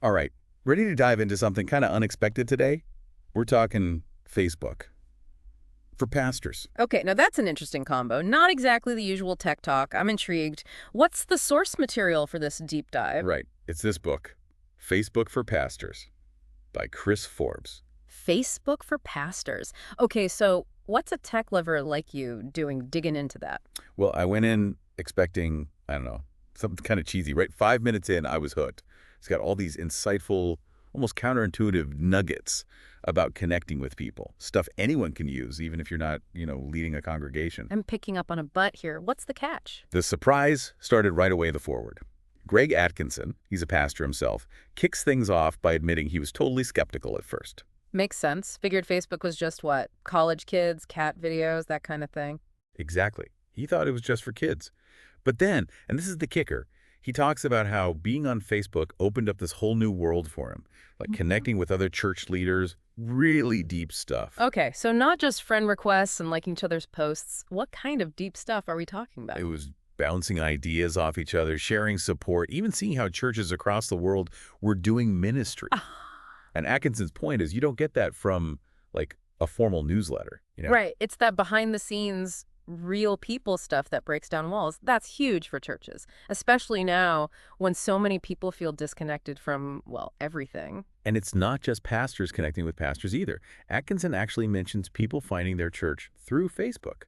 All right, ready to dive into something kind of unexpected today? We're talking Facebook for pastors. Okay, now that's an interesting combo. Not exactly the usual tech talk. I'm intrigued. What's the source material for this deep dive? Right, it's this book, Facebook for Pastors by Chris Forbes. Facebook for pastors. Okay, so what's a tech lover like you doing digging into that? Well, I went in expecting, I don't know, something kind of cheesy, right? 5 minutes in, I was hooked. It's got all these insightful, almost counterintuitive nuggets about connecting with people, stuff anyone can use, even if you're not, leading a congregation. I'm picking up on a butt here. What's the catch? The surprise started right away the forward. Greg Atkinson, he's a pastor himself, kicks things off by admitting he was totally skeptical at first. Makes sense. Figured Facebook was just what? College kids, cat videos, that kind of thing. Exactly. He thought it was just for kids. But then, and this is the kicker, he talks about how being on Facebook opened up this whole new world for him, like connecting with other church leaders, really deep stuff. Okay, so not just friend requests and liking each other's posts. What kind of deep stuff are we talking about? It was bouncing ideas off each other, sharing support, even seeing how churches across the world were doing ministry. And Atkinson's point is you don't get that from, like, a formal newsletter. Right. It's that behind the scenes, real people stuff that breaks down walls. That's huge for churches, especially now when so many people feel disconnected from, well, everything. And it's not just pastors connecting with pastors either. Atkinson actually mentions people finding their church through Facebook.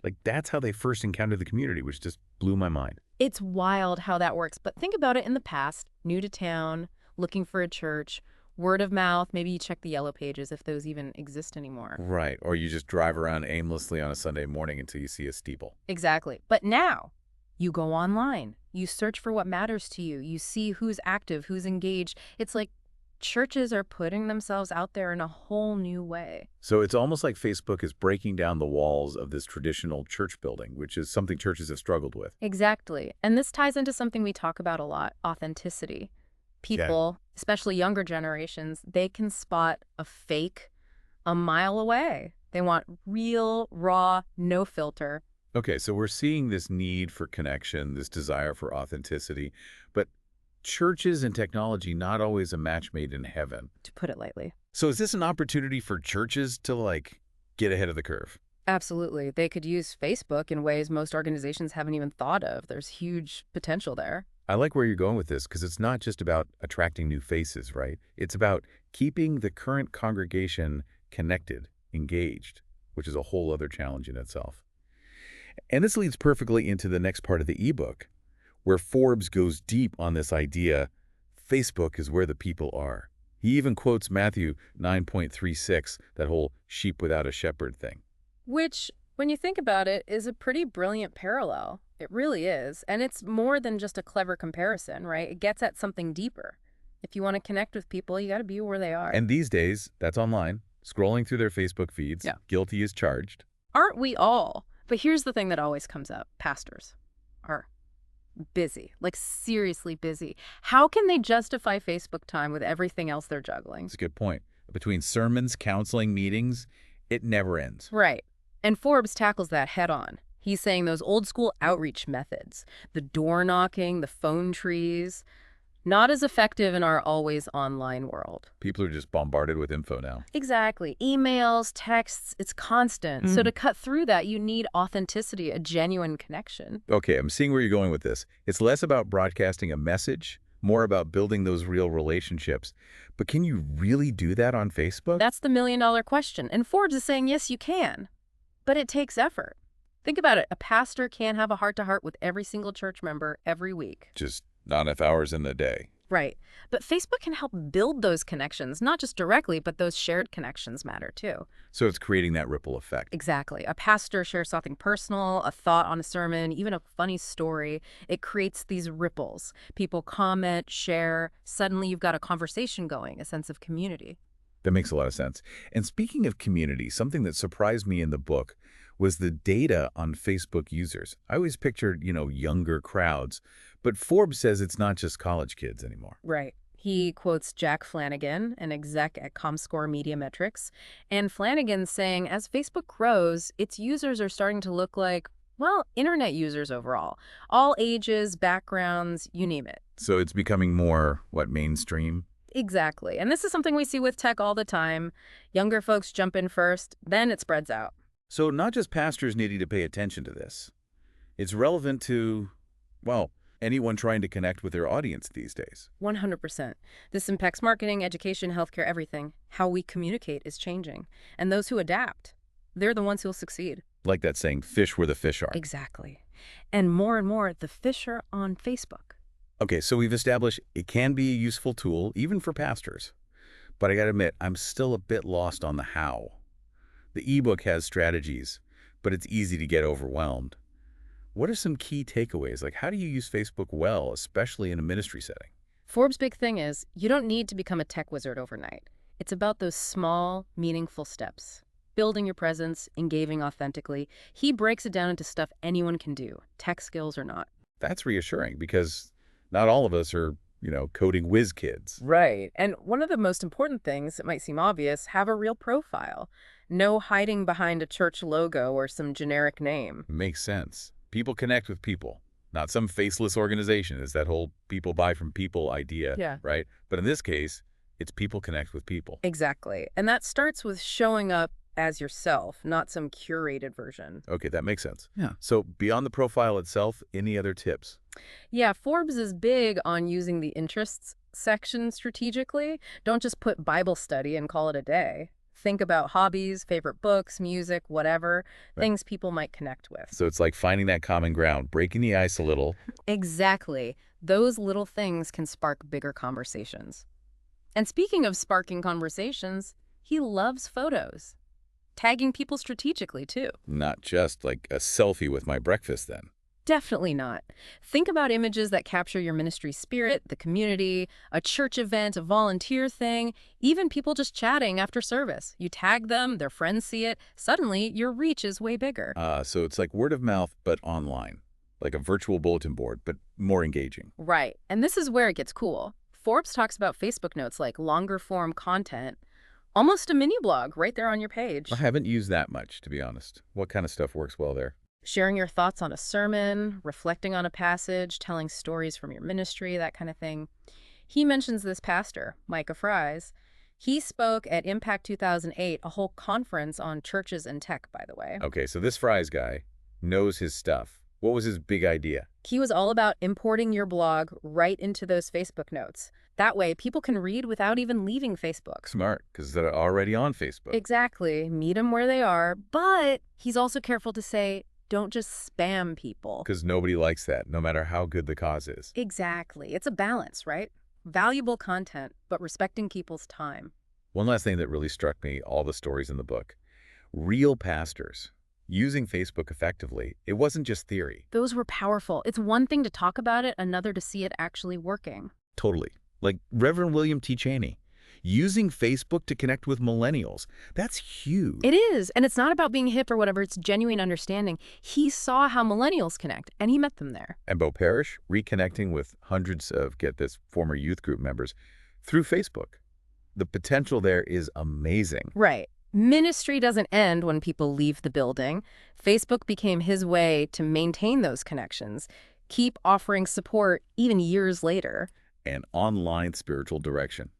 Like, that's how they first encountered the community, which just blew my mind. It's wild how that works. But think about it in the past, new to town, looking for a church, word of mouth, maybe you check the yellow pages if those even exist anymore. Right. Or you just drive around aimlessly on a Sunday morning until you see a steeple. Exactly. But now you go online, you search for what matters to you, you see who's active, who's engaged. It's like churches are putting themselves out there in a whole new way. So it's almost like Facebook is breaking down the walls of this traditional church building, which is something churches have struggled with. Exactly. And this ties into something we talk about a lot, authenticity. Yeah. People, especially younger generations, they can spot a fake a mile away. They want real, raw, no filter. Okay, so we're seeing this need for connection, this desire for authenticity, but churches and technology not always a match made in heaven. To put it lightly. So is this an opportunity for churches to, like, get ahead of the curve? Absolutely. They could use Facebook in ways most organizations haven't even thought of. There's huge potential there. I like where you're going with this because it's not just about attracting new faces, right? It's about keeping the current congregation connected, engaged, which is a whole other challenge in itself. And this leads perfectly into the next part of the ebook, where Forbes goes deep on this idea Facebook is where the people are. He even quotes Matthew 9.36, that whole sheep without a shepherd thing. Which, when you think about it, is a pretty brilliant parallel. It really is. And it's more than just a clever comparison, right? It gets at something deeper. If you want to connect with people, you got to be where they are. And these days, that's online, scrolling through their Facebook feeds, Yeah. guilty as charged. Aren't we all? But here's the thing that always comes up. Pastors are busy, like seriously busy. How can they justify Facebook time with everything else they're juggling? That's a good point. Between sermons, counseling, meetings, it never ends. Right. And Forbes tackles that head on. He's saying those old school outreach methods, the door knocking, the phone trees, not as effective in our always online world. People are just bombarded with info now. Exactly. Emails, texts, it's constant. So to cut through that, you need authenticity, a genuine connection. Okay, I'm seeing where you're going with this. It's less about broadcasting a message, more about building those real relationships. But can you really do that on Facebook? That's the million-dollar question. And Forbes is saying, yes, you can. But it takes effort. Think about it. A pastor can't have a heart-to-heart with every single church member every week. Just not enough hours in the day. Right. But Facebook can help build those connections, not just directly, but those shared connections matter too. So it's creating that ripple effect. Exactly. A pastor shares something personal, a thought on a sermon, even a funny story. It creates these ripples. People comment, share. Suddenly you've got a conversation going, a sense of community. That makes a lot of sense. And speaking of community, something that surprised me in the book was the data on Facebook users. I always pictured, younger crowds. But Forbes says it's not just college kids anymore. Right. He quotes Jack Flanagan, an exec at Comscore Media Metrics, and Flanagan's saying as Facebook grows, its users are starting to look like, well, internet users overall. All ages, backgrounds, you name it. So it's becoming more, mainstream? Exactly. And this is something we see with tech all the time. Younger folks jump in first, then it spreads out. So not just pastors needing to pay attention to this. It's relevant to, well, anyone trying to connect with their audience these days. 100%. This impacts marketing, education, healthcare, everything. How we communicate is changing. And those who adapt, they're the ones who'll succeed. Like that saying, fish where the fish are. Exactly. And more, the fish are on Facebook. Okay, so we've established it can be a useful tool, even for pastors. But I gotta admit, I'm still a bit lost on the how. The ebook has strategies, but it's easy to get overwhelmed. What are some key takeaways? Like, how do you use Facebook well, especially in a ministry setting? Forbes' big thing is you don't need to become a tech wizard overnight. It's about those small, meaningful steps. Building your presence, engaging authentically. He breaks it down into stuff anyone can do, tech skills or not. That's reassuring because not all of us are, coding whiz kids. Right. And one of the most important things, it might seem obvious, have a real profile. No hiding behind a church logo or some generic name. Makes sense. People connect with people, not some faceless organization. It's that whole people buy from people idea, Yeah. right? But in this case, it's people connect with people. Exactly. And that starts with showing up as yourself, not some curated version. Okay, that makes sense. Yeah. So beyond the profile itself, any other tips? Yeah, Forbes is big on using the interests section strategically. Don't just put Bible study and call it a day. Think about hobbies, favorite books, music, whatever, Right. things people might connect with. So it's like finding that common ground, breaking the ice a little. Exactly. Those little things can spark bigger conversations. And speaking of sparking conversations, he loves photos. Tagging people strategically, too. Not just like a selfie with my breakfast then. Definitely not. Think about images that capture your ministry spirit, the community, a church event, a volunteer thing, even people just chatting after service. You tag them, their friends see it, suddenly your reach is way bigger. So it's like word of mouth, but online. Like a virtual bulletin board, but more engaging. Right. And this is where it gets cool. Forbes talks about Facebook notes like longer form content, almost a mini blog right there on your page. I haven't used that much, to be honest. What kind of stuff works well there? Sharing your thoughts on a sermon, reflecting on a passage, telling stories from your ministry, that kind of thing. He mentions this pastor, Micah Fries. He spoke at Impact 2008, a whole conference on churches and tech, by the way. Okay, so this Fries guy knows his stuff. What was his big idea? He was all about importing your blog right into those Facebook notes. That way, people can read without even leaving Facebook. Smart, because they're already on Facebook. Exactly. Meet them where they are. But he's also careful to say, don't just spam people. Because nobody likes that, no matter how good the cause is. Exactly. It's a balance, right? Valuable content, but respecting people's time. One last thing that really struck me, all the stories in the book. Real pastors using Facebook effectively. It wasn't just theory. Those were powerful. It's one thing to talk about it, another to see it actually working. Totally. Like Reverend William T. Cheney. Using Facebook to connect with millennials. That's huge. It is. And it's not about being hip or whatever. It's genuine understanding. He saw how millennials connect, and he met them there. And Bo Parrish reconnecting with hundreds of, get this, former youth group members through Facebook. The potential there is amazing. Right. Ministry doesn't end when people leave the building. Facebook became his way to maintain those connections, keep offering support even years later. And online spiritual direction.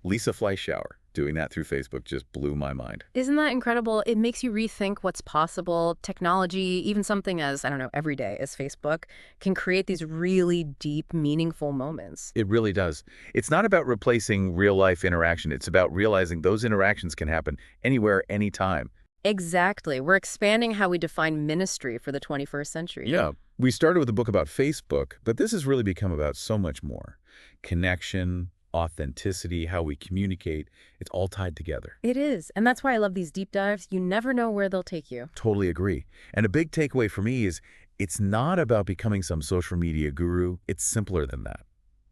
Lisa Fleischauer doing that through Facebook just blew my mind. Isn't that incredible? It makes you rethink what's possible. Technology, even something as, everyday as Facebook, can create these really deep, meaningful moments. It really does. It's not about replacing real-life interaction. It's about realizing those interactions can happen anywhere, anytime. Exactly. We're expanding how we define ministry for the 21st century. Yeah. We started with a book about Facebook, but this has really become about so much more. Connection, authenticity, how we communicate, it's all tied together. It is. And that's why I love these deep dives. You never know where they'll take you. Totally agree. And a big takeaway for me is it's not about becoming some social media guru. It's simpler than that.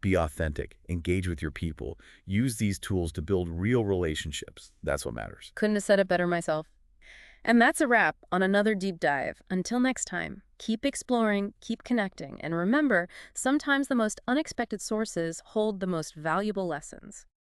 Be authentic, engage with your people, use these tools to build real relationships. That's what matters. Couldn't have said it better myself. And that's a wrap on another deep dive. Until next time, keep exploring, keep connecting, and remember, sometimes the most unexpected sources hold the most valuable lessons.